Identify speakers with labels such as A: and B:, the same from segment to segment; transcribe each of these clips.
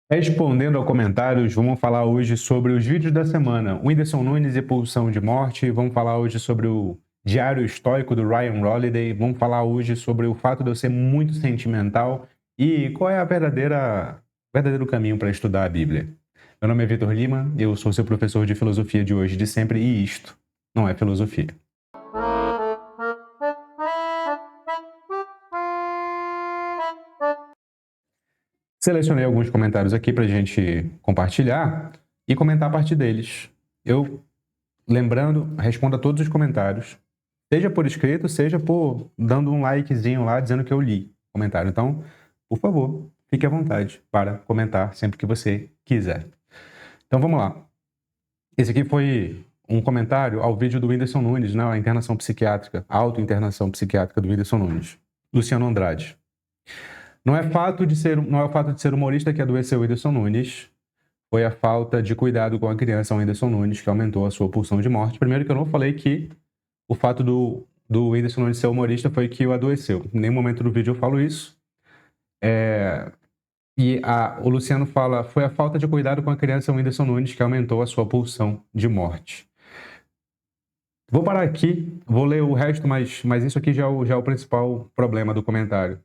A: Respondendo a comentários, vamos falar hoje sobre os vídeos da semana. Whindersson Nunes e Pulsão de Morte. Vamos falar hoje sobre o Diário Estoico do Ryan Holiday. Vamos falar hoje sobre o fato de eu ser muito sentimental e qual é verdadeiro caminho para estudar a Bíblia. Meu nome é Vitor Lima, eu sou seu professor de filosofia de hoje e de sempre, e isto não é filosofia. Selecionei alguns comentários aqui para a gente compartilhar e comentar a partir deles. Lembrando, responda todos os comentários, seja por escrito, seja por dando um likezinho lá, dizendo que eu li o comentário. Então, por favor, fique à vontade para comentar sempre que você quiser. Então, vamos lá. Esse aqui foi um comentário ao vídeo do Whindersson Nunes, a internação psiquiátrica, a autointernação psiquiátrica do Whindersson Nunes. Luciano Andrade. Não é o fato de ser humorista que adoeceu o Whindersson Nunes, foi a falta de cuidado com a criança Whindersson Nunes que aumentou a sua pulsão de morte. Primeiro que eu não falei que o fato do Whindersson Nunes ser humorista foi que o adoeceu. Em nenhum momento do vídeo eu falo isso. O Luciano fala, foi a falta de cuidado com a criança Whindersson Nunes que aumentou a sua pulsão de morte. Vou parar aqui, vou ler o resto, mas isso aqui já é o principal problema do comentário.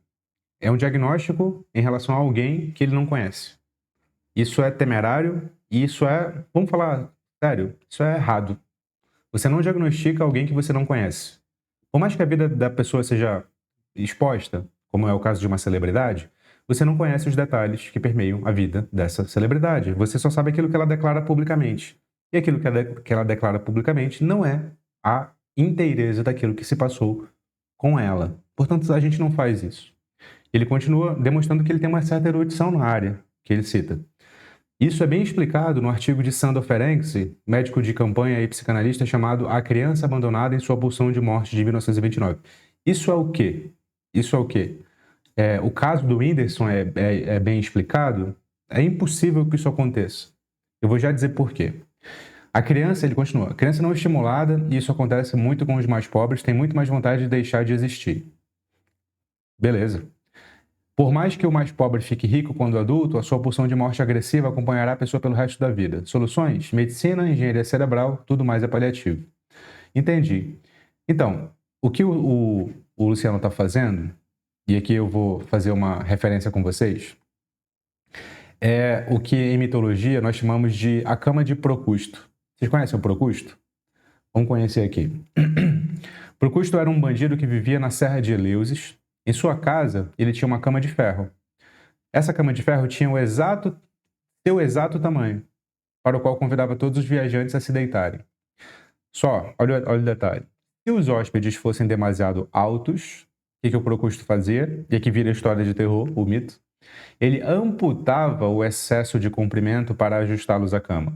A: É um diagnóstico em relação a alguém que ele não conhece. Isso é temerário e isso é, vamos falar sério, isso é errado. Você não diagnostica alguém que você não conhece. Por mais que a vida da pessoa seja exposta, como é o caso de uma celebridade, você não conhece os detalhes que permeiam a vida dessa celebridade. Você só sabe aquilo que ela declara publicamente. E aquilo que ela declara publicamente não é a inteireza daquilo que se passou com ela. Portanto, a gente não faz isso. Ele continua demonstrando que ele tem uma certa erudição na área que ele cita. Isso é bem explicado no artigo de Sandor Ferenczi, médico de campanha e psicanalista, chamado A Criança Abandonada em Sua Pulsão de Morte, de 1929. Isso é o quê? O caso do Whindersson é bem explicado? É impossível que isso aconteça. Eu vou já dizer por quê. Ele continua, a criança não estimulada, e isso acontece muito com os mais pobres, tem muito mais vontade de deixar de existir. Beleza. Por mais que o mais pobre fique rico quando adulto, a sua pulsão de morte agressiva acompanhará a pessoa pelo resto da vida. Soluções? Medicina, engenharia cerebral, tudo mais é paliativo. Entendi. Então, o que o Luciano está fazendo, e aqui eu vou fazer uma referência com vocês, é o que em mitologia nós chamamos de a cama de Procusto. Vocês conhecem o Procusto? Vamos conhecer aqui. Procusto era um bandido que vivia na Serra de Eleusis. Em sua casa, ele tinha uma cama de ferro. Essa cama de ferro tinha seu exato tamanho, para o qual convidava todos os viajantes a se deitarem. Só, olha o detalhe. Se os hóspedes fossem demasiado altos, o que o Procusto fazia? E aqui vira a história de terror, o mito. Ele amputava o excesso de comprimento para ajustá-los à cama.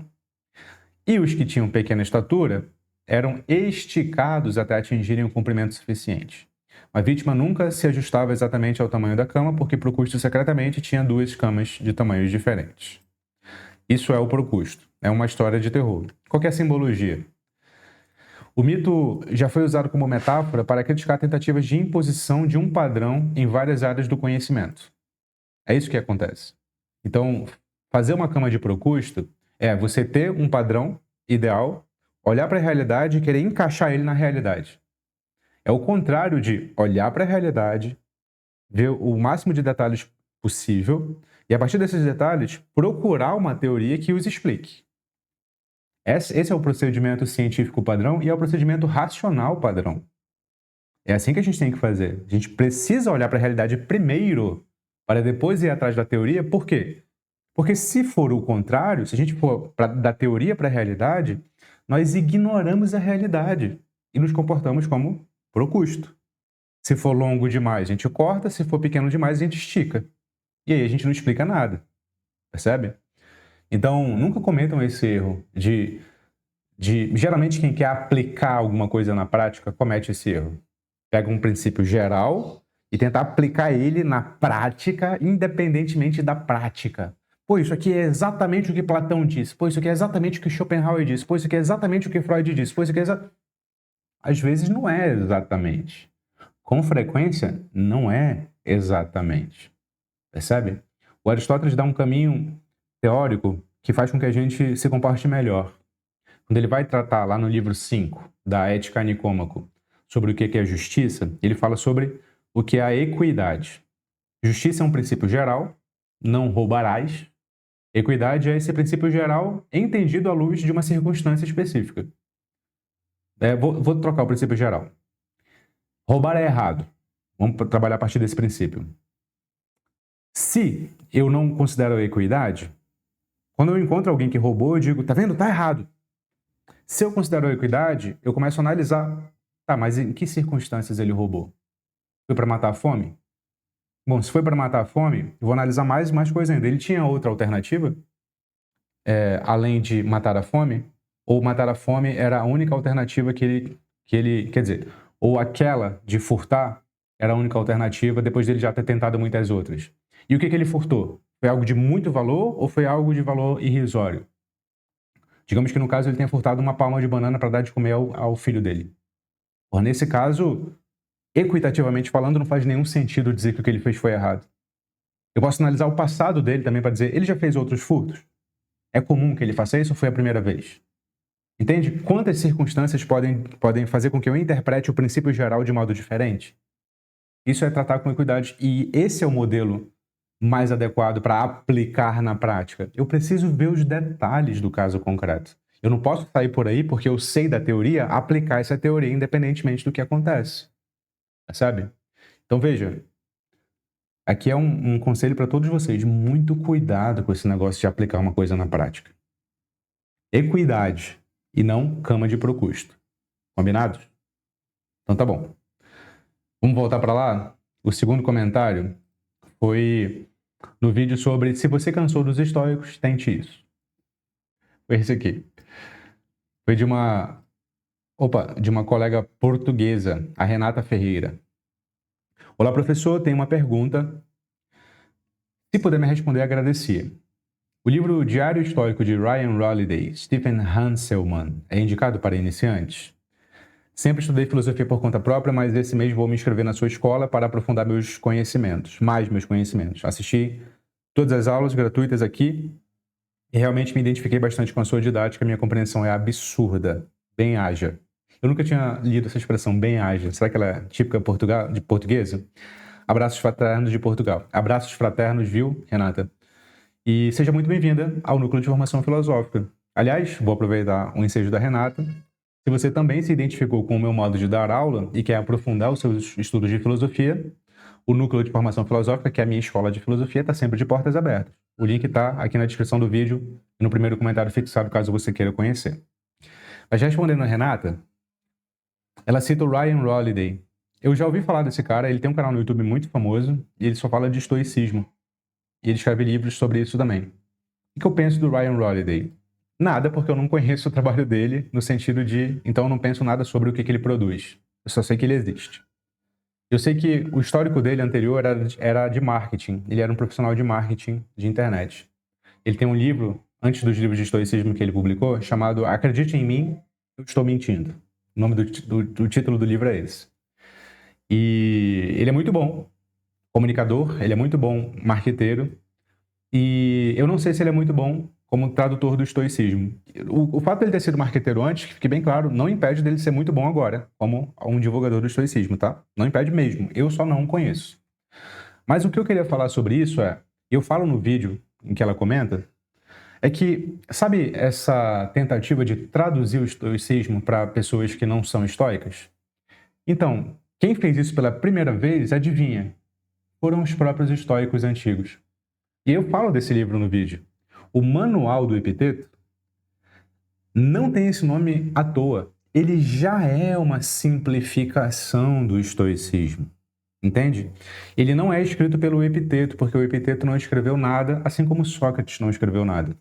A: E os que tinham pequena estatura eram esticados até atingirem um comprimento suficiente. A vítima nunca se ajustava exatamente ao tamanho da cama, porque Procusto secretamente tinha duas camas de tamanhos diferentes. Isso é o Procusto. É uma história de terror. Qual é a simbologia? O mito já foi usado como metáfora para criticar tentativas de imposição de um padrão em várias áreas do conhecimento. É isso que acontece. Então, fazer uma cama de Procusto é você ter um padrão ideal, olhar para a realidade e querer encaixar ele na realidade. É o contrário de olhar para a realidade, ver o máximo de detalhes possível e, a partir desses detalhes, procurar uma teoria que os explique. Esse é o procedimento científico padrão e é o procedimento racional padrão. É assim que a gente tem que fazer. A gente precisa olhar para a realidade primeiro, para depois ir atrás da teoria. Por quê? Porque se for o contrário, se a gente for da teoria para a realidade, nós ignoramos a realidade e nos comportamos como Procusto. Se for longo demais, a gente corta. Se for pequeno demais, a gente estica. E aí a gente não explica nada. Percebe? Então, nunca cometam esse erro geralmente, quem quer aplicar alguma coisa na prática comete esse erro. Pega um princípio geral e tenta aplicar ele na prática, independentemente da prática. Pô, isso aqui é exatamente o que Platão disse. Pô, isso aqui é exatamente o que Schopenhauer disse. Pô, isso aqui é exatamente o que Freud disse. Pô, isso aqui é Às vezes não é exatamente. Com frequência, não é exatamente. Percebe? O Aristóteles dá um caminho teórico que faz com que a gente se comporte melhor. Quando ele vai tratar lá no livro 5 da Ética Nicômaco sobre o que é justiça, ele fala sobre o que é a equidade. Justiça é um princípio geral, não roubarás. Equidade é esse princípio geral entendido à luz de uma circunstância específica. Vou trocar o princípio geral. Roubar é errado. Vamos trabalhar a partir desse princípio. Se eu não considero a equidade, quando eu encontro alguém que roubou, eu digo, tá vendo? Tá errado. Se eu considero a equidade, eu começo a analisar, tá, mas em que circunstâncias ele roubou? Foi para matar a fome? Bom, se foi para matar a fome, eu vou analisar mais coisa ainda. Ele tinha outra alternativa, além de matar a fome? Ou matar a fome era a única alternativa que ele... Quer dizer, ou aquela de furtar era a única alternativa depois dele já ter tentado muitas outras. E o que ele furtou? Foi algo de muito valor ou foi algo de valor irrisório? Digamos que no caso ele tenha furtado uma palma de banana para dar de comer ao filho dele. Nesse caso, equitativamente falando, não faz nenhum sentido dizer que o que ele fez foi errado. Eu posso analisar o passado dele também para dizer, ele já fez outros furtos? É comum que ele faça isso ou foi a primeira vez? Entende? Quantas circunstâncias podem fazer com que eu interprete o princípio geral de modo diferente? Isso é tratar com equidade e esse é o modelo mais adequado para aplicar na prática. Eu preciso ver os detalhes do caso concreto. Eu não posso sair por aí porque eu sei da teoria, aplicar essa teoria independentemente do que acontece. Sabe? Então veja, aqui é um conselho para todos vocês, muito cuidado com esse negócio de aplicar uma coisa na prática. Equidade e não cama de procusto. Combinados? Então tá bom. Vamos voltar para lá? O segundo comentário foi no vídeo sobre se você cansou dos estoicos, tente isso. Foi esse aqui. Foi de uma colega portuguesa, a Renata Ferreira. Olá, professor, tenho uma pergunta. Se puder me responder, agradecia. O livro Diário Estoico de Ryan Holiday, Stephen Hanselman, é indicado para iniciantes? Sempre estudei filosofia por conta própria, mas esse mês vou me inscrever na sua escola para aprofundar meus conhecimentos. Assisti todas as aulas gratuitas aqui e realmente me identifiquei bastante com a sua didática. Minha compreensão é absurda, bem ágil. Eu nunca tinha lido essa expressão, bem ágil. Será que ela é típica de portuguesa? Abraços fraternos de Portugal. Abraços fraternos, viu, Renata? E seja muito bem-vinda ao Núcleo de Formação Filosófica. Aliás, vou aproveitar o ensejo da Renata. Se você também se identificou com o meu modo de dar aula e quer aprofundar os seus estudos de filosofia, o Núcleo de Formação Filosófica, que é a minha escola de filosofia, está sempre de portas abertas. O link está aqui na descrição do vídeo e no primeiro comentário fixado, caso você queira conhecer. Mas respondendo a Renata, ela cita o Ryan Holiday. Eu já ouvi falar desse cara, ele tem um canal no YouTube muito famoso e ele só fala de estoicismo. E ele escreve livros sobre isso também. O que eu penso do Ryan Holiday? Nada, porque eu não conheço o trabalho dele, no sentido de... Então eu não penso nada sobre o que ele produz. Eu só sei que ele existe. Eu sei que o histórico dele anterior era de marketing. Ele era um profissional de marketing de internet. Ele tem um livro, antes dos livros de estoicismo que ele publicou, chamado Acredite em Mim, Eu Estou Mentindo. O nome do título do livro é esse. E ele é muito bom comunicador, ele é muito bom marqueteiro. E eu não sei se ele é muito bom como tradutor do estoicismo. O fato de ele ter sido marqueteiro antes, que fique bem claro, não impede dele ser muito bom agora, como um divulgador do estoicismo, tá? Não impede mesmo, eu só não conheço. Mas o que eu queria falar sobre isso eu falo no vídeo em que ela comenta, é que, sabe essa tentativa de traduzir o estoicismo para pessoas que não são estoicas? Então, quem fez isso pela primeira vez, adivinha? Foram os próprios estoicos antigos. E eu falo desse livro no vídeo. O Manual do Epiteto não tem esse nome à toa. Ele já é uma simplificação do estoicismo. Entende? Ele não é escrito pelo Epiteto, porque o Epiteto não escreveu nada, assim como Sócrates não escreveu nada.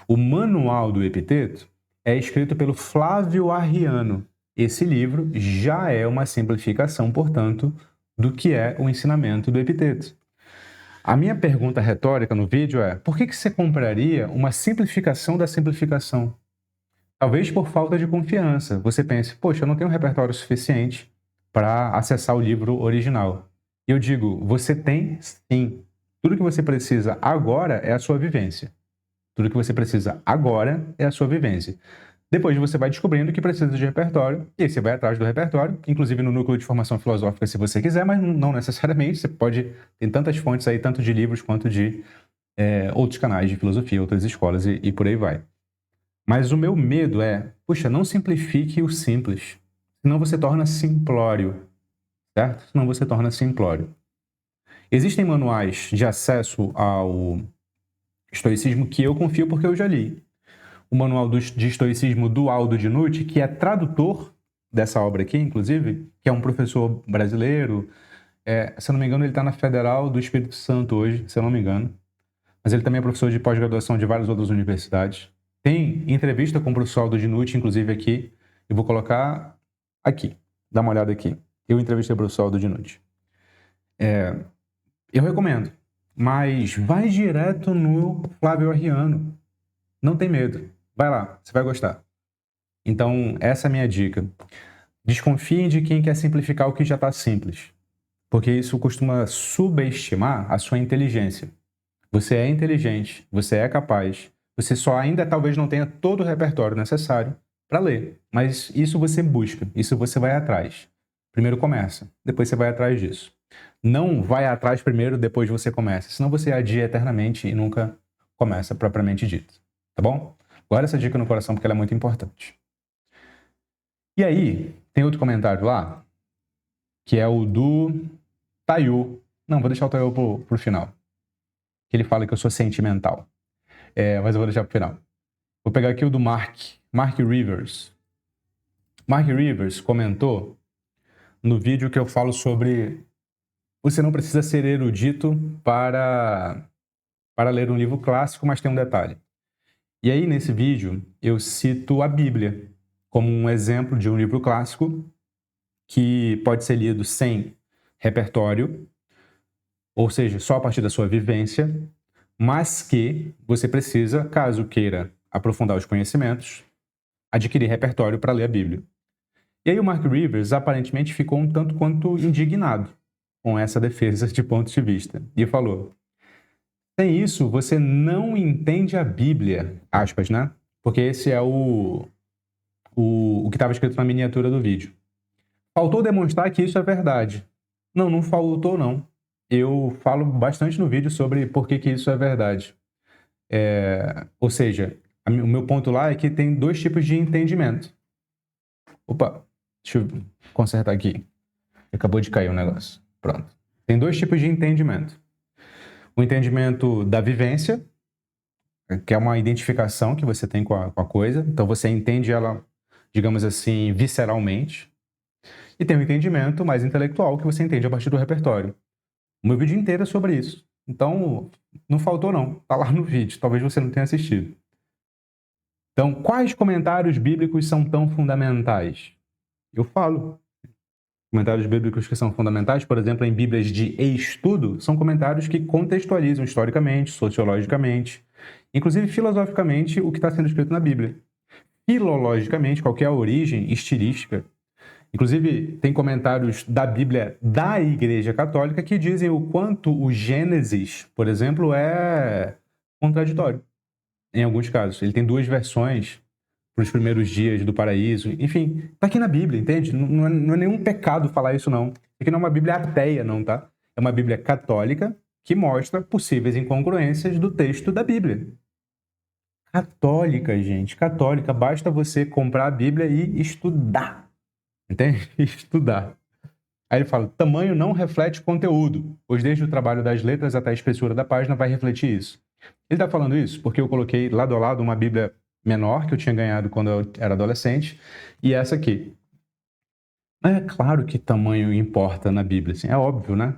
A: O Manual do Epiteto é escrito pelo Flávio Arriano. Esse livro já é uma simplificação, portanto, do que é o ensinamento do Epiteto. A minha pergunta retórica no vídeo é: por que você compraria uma simplificação da simplificação? Talvez por falta de confiança. Você pense, poxa, eu não tenho um repertório suficiente para acessar o livro original. E eu digo, você tem sim. Tudo que você precisa agora é a sua vivência. Tudo que você precisa agora é a sua vivência. Depois você vai descobrindo que precisa de repertório, e aí você vai atrás do repertório, inclusive no núcleo de formação filosófica, se você quiser, mas não necessariamente. Você pode... Tem tantas fontes aí, tanto de livros quanto de outros canais de filosofia, outras escolas e por aí vai. Mas o meu medo é, puxa, não simplifique o simples, senão você torna simplório, certo? Senão você torna simplório. Existem manuais de acesso ao estoicismo que eu confio porque eu já li. O manual de estoicismo do Aldo de Nucci, que é tradutor dessa obra aqui, inclusive, que é um professor brasileiro. Se eu não me engano, ele está na Federal do Espírito Santo hoje, se eu não me engano. Mas ele também é professor de pós-graduação de várias outras universidades. Tem entrevista com o professor Aldo de Nucci, inclusive aqui. Eu vou colocar aqui. Dá uma olhada aqui. Eu entrevistei o professor Aldo de Nucci. Eu recomendo. Mas vai direto no Flávio Arriano. Não tem medo. Vai lá, você vai gostar. Então, essa é a minha dica. Desconfiem de quem quer simplificar o que já está simples, porque isso costuma subestimar a sua inteligência. Você é inteligente, você é capaz, você só ainda talvez não tenha todo o repertório necessário para ler, mas isso você busca, isso você vai atrás. Primeiro começa, depois você vai atrás disso. Não vai atrás primeiro, depois você começa, senão você adia eternamente e nunca começa propriamente dito, tá bom? Guarda essa dica no coração porque ela é muito importante. E aí, tem outro comentário lá, que é o do Tayo. Não, vou deixar o Tayo pro final. Que ele fala que eu sou sentimental. Mas eu vou deixar pro final. Vou pegar aqui o do Mark Rivers. Mark Rivers comentou no vídeo que eu falo sobre você não precisa ser erudito para ler um livro clássico, mas tem um detalhe. E aí, nesse vídeo, eu cito a Bíblia como um exemplo de um livro clássico que pode ser lido sem repertório, ou seja, só a partir da sua vivência, mas que você precisa, caso queira aprofundar os conhecimentos, adquirir repertório para ler a Bíblia. E aí o Mark Rivers aparentemente ficou um tanto quanto indignado com essa defesa de ponto de vista e falou: sem isso, você não entende a Bíblia, aspas, né? Porque esse é o que estava escrito na miniatura do vídeo. Faltou demonstrar que isso é verdade. Não faltou, não. Eu falo bastante no vídeo sobre por que isso é verdade. Ou seja, o meu ponto lá é que tem dois tipos de entendimento. Opa, deixa eu consertar aqui. Acabou de cair um negócio. Pronto. Tem dois tipos de entendimento. O entendimento da vivência, que é uma identificação que você tem com a coisa. Então você entende ela, digamos assim, visceralmente. E tem o entendimento mais intelectual, que você entende a partir do repertório. O meu vídeo inteiro é sobre isso. Então, não faltou não. Tá lá no vídeo. Talvez você não tenha assistido. Então, quais comentários bíblicos são tão fundamentais? Eu falo. Comentários bíblicos que são fundamentais, por exemplo, em Bíblias de estudo, são comentários que contextualizam historicamente, sociologicamente, inclusive filosoficamente, o que está sendo escrito na Bíblia. Filologicamente, qual é a origem estilística. Inclusive, tem comentários da Bíblia da Igreja Católica que dizem o quanto o Gênesis, por exemplo, é contraditório. Em alguns casos. Ele tem duas versões para os primeiros dias do paraíso. Enfim, tá aqui na Bíblia, entende? Não é nenhum pecado falar isso, não. Aqui não é uma Bíblia ateia, não, tá? É uma Bíblia católica que mostra possíveis incongruências do texto da Bíblia. Católica, gente. Católica. Basta você comprar a Bíblia e estudar. Entende? Estudar. Aí ele fala, tamanho não reflete conteúdo, pois desde o trabalho das letras até a espessura da página vai refletir isso. Ele está falando isso porque eu coloquei lado a lado uma Bíblia menor que eu tinha ganhado quando eu era adolescente e essa aqui. É claro que tamanho importa na Bíblia, assim, é óbvio, né?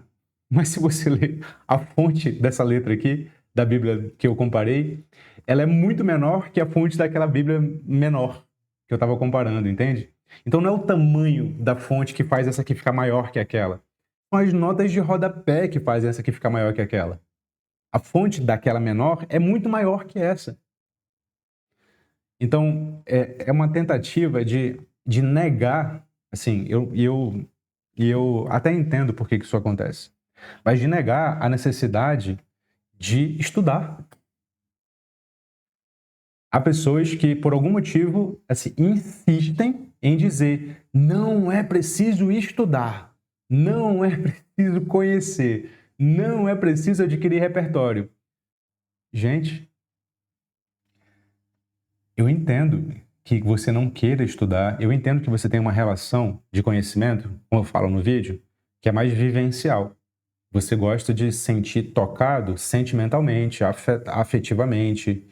A: Mas se você ler a fonte dessa letra aqui, da Bíblia que eu comparei, ela é muito menor que a fonte daquela Bíblia menor que eu estava comparando, entende? Então não é o tamanho da fonte que faz essa aqui ficar maior que aquela. São as notas de rodapé que fazem essa aqui ficar maior que aquela. A fonte daquela menor é muito maior que essa. Então, é uma tentativa de negar, assim, eu até entendo por que isso acontece, mas de negar a necessidade de estudar. Há pessoas que, por algum motivo, assim, insistem em dizer: não é preciso estudar, não é preciso conhecer, não é preciso adquirir repertório. Gente, eu entendo que você não queira estudar, eu entendo que você tem uma relação de conhecimento, como eu falo no vídeo, que é mais vivencial. Você gosta de se sentir tocado sentimentalmente, afetivamente,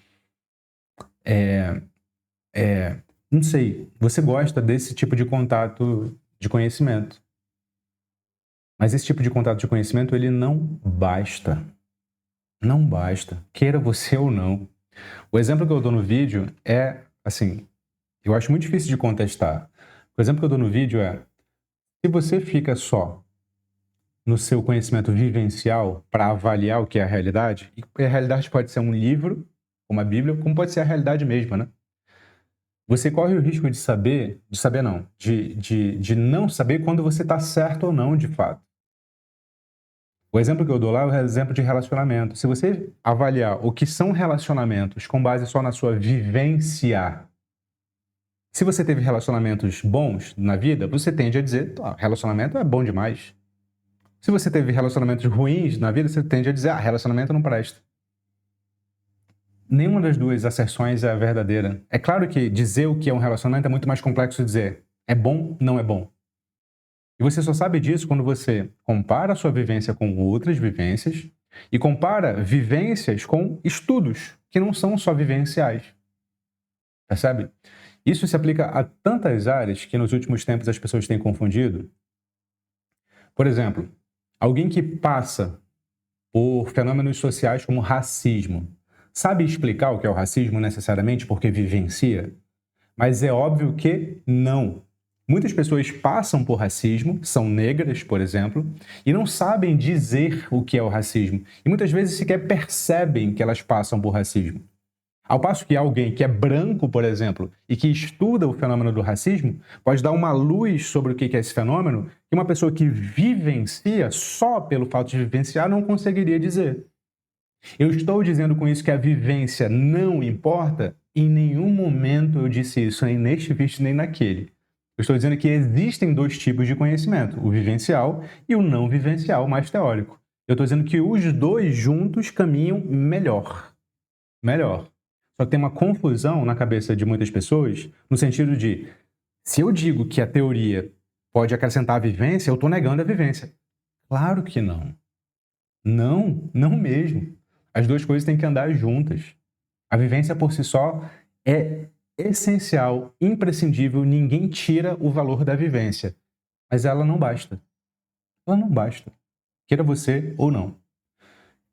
A: não sei, você gosta desse tipo de contato de conhecimento. Mas esse tipo de contato de conhecimento, ele não basta. Não basta, queira você ou não. O exemplo que eu dou no vídeo é, assim, eu acho muito difícil de contestar. O exemplo que eu dou no vídeo é, se você fica só no seu conhecimento vivencial para avaliar o que é a realidade, e a realidade pode ser um livro, uma Bíblia, como pode ser a realidade mesma, né? Você corre o risco de não saber quando você está certo ou não, de fato. O exemplo que eu dou lá é o exemplo de relacionamento. Se você avaliar o que são relacionamentos com base só na sua vivência, se você teve relacionamentos bons na vida, você tende a dizer, relacionamento é bom demais. Se você teve relacionamentos ruins na vida, você tende a dizer, relacionamento não presta. Nenhuma das duas asserções é verdadeira. É claro que dizer o que é um relacionamento é muito mais complexo de dizer. É bom, não é bom. E você só sabe disso quando você compara a sua vivência com outras vivências e compara vivências com estudos que não são só vivenciais. Percebe? Isso se aplica a tantas áreas que nos últimos tempos as pessoas têm confundido. Por exemplo, alguém que passa por fenômenos sociais como racismo, sabe explicar o que é o racismo necessariamente porque vivencia? Mas é óbvio que não. Muitas pessoas passam por racismo, são negras, por exemplo, e não sabem dizer o que é o racismo. E muitas vezes sequer percebem que elas passam por racismo. Ao passo que alguém que é branco, por exemplo, e que estuda o fenômeno do racismo, pode dar uma luz sobre o que é esse fenômeno que uma pessoa que vivencia, só pelo fato de vivenciar, não conseguiria dizer. Eu estou dizendo com isso que a vivência não importa? Em nenhum momento eu disse isso, nem neste vídeo, nem naquele. Eu estou dizendo que existem dois tipos de conhecimento, o vivencial e o não vivencial, mais teórico. Eu estou dizendo que os dois juntos caminham melhor. Melhor. Só que tem uma confusão na cabeça de muitas pessoas, no sentido de, se eu digo que a teoria pode acrescentar a vivência, eu estou negando a vivência. Claro que não. Não, não mesmo. As duas coisas têm que andar juntas. A vivência por si só é essencial, imprescindível, ninguém tira o valor da vivência. Mas ela não basta. Ela não basta. Queira você ou não.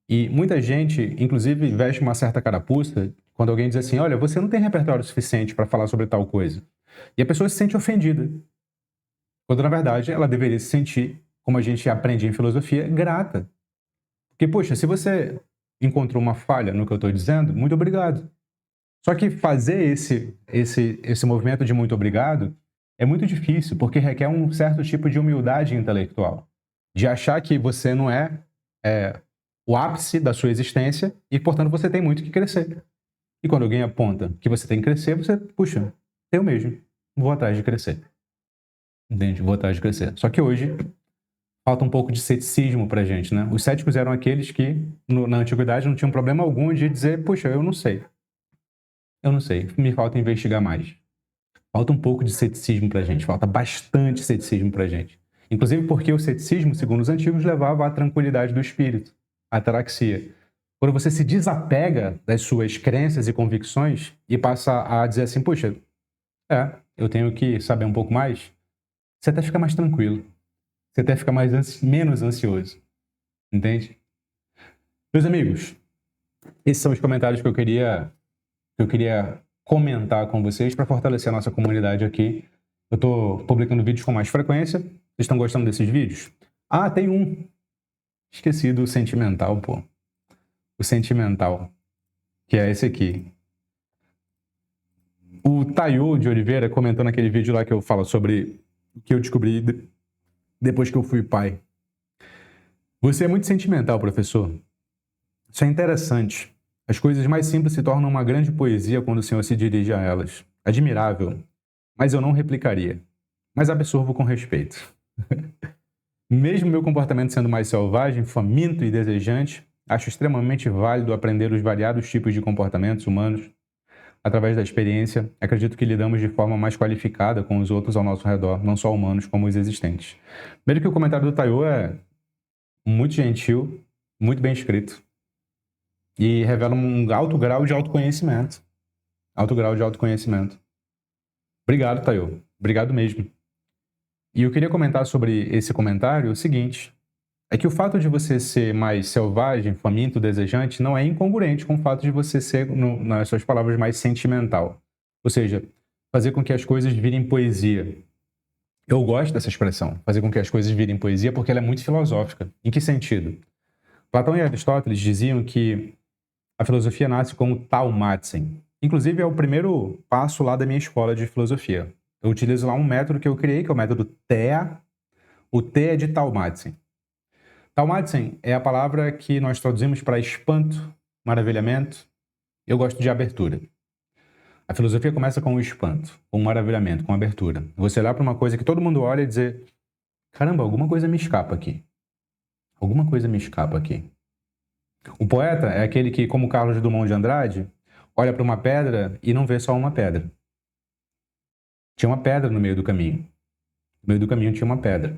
A: E muita gente, inclusive, veste uma certa carapuça quando alguém diz assim, olha, você não tem repertório suficiente para falar sobre tal coisa. E a pessoa se sente ofendida. Quando, na verdade, ela deveria se sentir, como a gente aprende em filosofia, grata. Porque, poxa, se você encontrou uma falha no que eu estou dizendo, muito obrigado. Só que fazer esse movimento de muito obrigado é muito difícil, porque requer um certo tipo de humildade intelectual. De achar que você não é o ápice da sua existência e, portanto, você tem muito que crescer. E quando alguém aponta que você tem que crescer, você, puxa, eu mesmo vou atrás de crescer. Entende? Vou atrás de crescer. Só que hoje falta um pouco de ceticismo pra gente, né? Os céticos eram aqueles que, na antiguidade, não tinham problema algum de dizer, puxa, eu não sei. Eu não sei, me falta investigar mais. Falta um pouco de ceticismo pra gente, falta bastante ceticismo pra gente. Inclusive porque o ceticismo, segundo os antigos, levava à tranquilidade do espírito, à ataraxia. Quando você se desapega das suas crenças e convicções e passa a dizer assim, puxa, eu tenho que saber um pouco mais, você até fica mais tranquilo. Você até fica menos ansioso. Entende? Meus amigos, esses são os comentários que eu queria comentar com vocês para fortalecer a nossa comunidade aqui. Eu estou publicando vídeos com mais frequência. Vocês estão gostando desses vídeos? Ah, tem um. Esqueci do sentimental, pô. O sentimental, que é esse aqui. O Tayo de Oliveira comentou naquele vídeo lá que eu falo sobre o que eu descobri depois que eu fui pai. Você é muito sentimental, professor. Isso é interessante. As coisas mais simples se tornam uma grande poesia quando o Senhor se dirige a elas. Admirável, mas eu não replicaria. Mas absorvo com respeito. Mesmo meu comportamento sendo mais selvagem, faminto e desejante, acho extremamente válido aprender os variados tipos de comportamentos humanos. Através da experiência, acredito que lidamos de forma mais qualificada com os outros ao nosso redor, não só humanos como os existentes. Veja que o comentário do Taiô é muito gentil, muito bem escrito e revela um alto grau de autoconhecimento. Alto grau de autoconhecimento. Obrigado, Taiô. Obrigado mesmo. E eu queria comentar sobre esse comentário o seguinte: é que o fato de você ser mais selvagem, faminto, desejante, não é incongruente com o fato de você ser, nas suas palavras, mais sentimental. Ou seja, fazer com que as coisas virem poesia. Eu gosto dessa expressão, fazer com que as coisas virem poesia, porque ela é muito filosófica. Em que sentido? Platão e Aristóteles diziam que a filosofia nasce como taumatzen. Inclusive, é o primeiro passo lá da minha escola de filosofia. Eu utilizo lá um método que eu criei, que é o método TEA. O T é de taumatzen. Taumatzen é a palavra que nós traduzimos para espanto, maravilhamento. Eu gosto de abertura. A filosofia começa com o espanto, com o maravilhamento, com a abertura. Você olhar para uma coisa que todo mundo olha e dizer: caramba, alguma coisa me escapa aqui. Alguma coisa me escapa aqui. O poeta é aquele que, como Carlos Drummond de Andrade, olha para uma pedra e não vê só uma pedra. Tinha uma pedra no meio do caminho. No meio do caminho tinha uma pedra.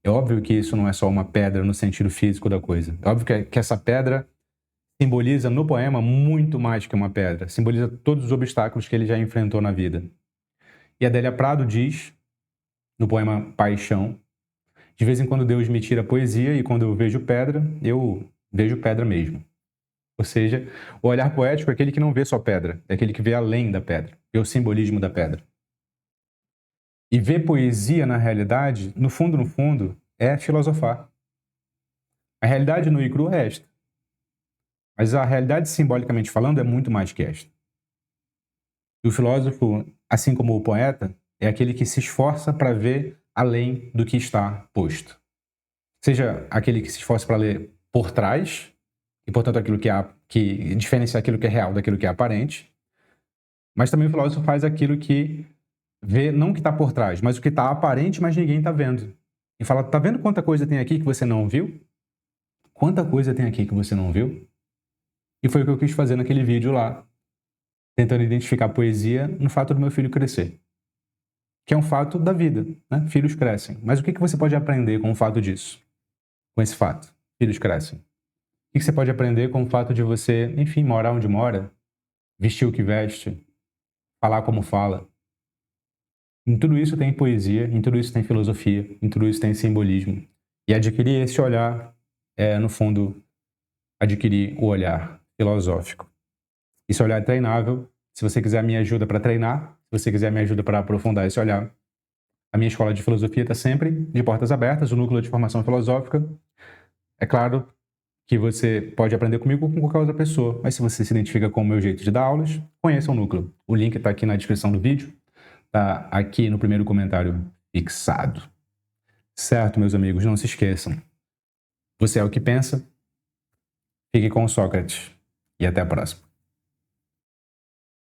A: É óbvio que isso não é só uma pedra no sentido físico da coisa. É óbvio que essa pedra simboliza no poema muito mais que uma pedra. Simboliza todos os obstáculos que ele já enfrentou na vida. E Adélia Prado diz, no poema Paixão, de vez em quando Deus me tira a poesia e quando eu vejo pedra mesmo. Ou seja, o olhar poético é aquele que não vê só pedra, é aquele que vê além da pedra, vê o simbolismo da pedra. E ver poesia na realidade, no fundo, é filosofar. A realidade nua e crua é esta. Mas a realidade, simbolicamente falando, é muito mais que esta. E o filósofo, assim como o poeta, é aquele que se esforça para ver além do que está posto. Seja aquele que se esforça para ler por trás, e portanto aquilo que diferencia aquilo que é real daquilo que é aparente, mas também o filósofo faz aquilo que vê não o que está por trás, mas o que está aparente, mas ninguém está vendo. E fala: tá vendo quanta coisa tem aqui que você não viu? Quanta coisa tem aqui que você não viu? E foi o que eu quis fazer naquele vídeo lá, tentando identificar poesia no fato do meu filho crescer. Que é um fato da vida, né? Filhos crescem. Mas o que você pode aprender com o fato disso? Com esse fato? Filhos crescem. O que você pode aprender com o fato de você, enfim, morar onde mora, vestir o que veste, falar como fala? Em tudo isso tem poesia, em tudo isso tem filosofia, em tudo isso tem simbolismo. E adquirir esse olhar é, no fundo, adquirir o olhar filosófico. Esse olhar é treinável. Se você quiser a minha ajuda para treinar, se você quiser a minha ajuda para aprofundar esse olhar, a minha escola de filosofia está sempre de portas abertas, o núcleo de formação filosófica. É claro que você pode aprender comigo ou com qualquer outra pessoa, mas se você se identifica com o meu jeito de dar aulas, conheça o núcleo. O link está aqui na descrição do vídeo, está aqui no primeiro comentário fixado. Certo, meus amigos? Não se esqueçam. Você é o que pensa. Fique com o Sócrates e até a próxima.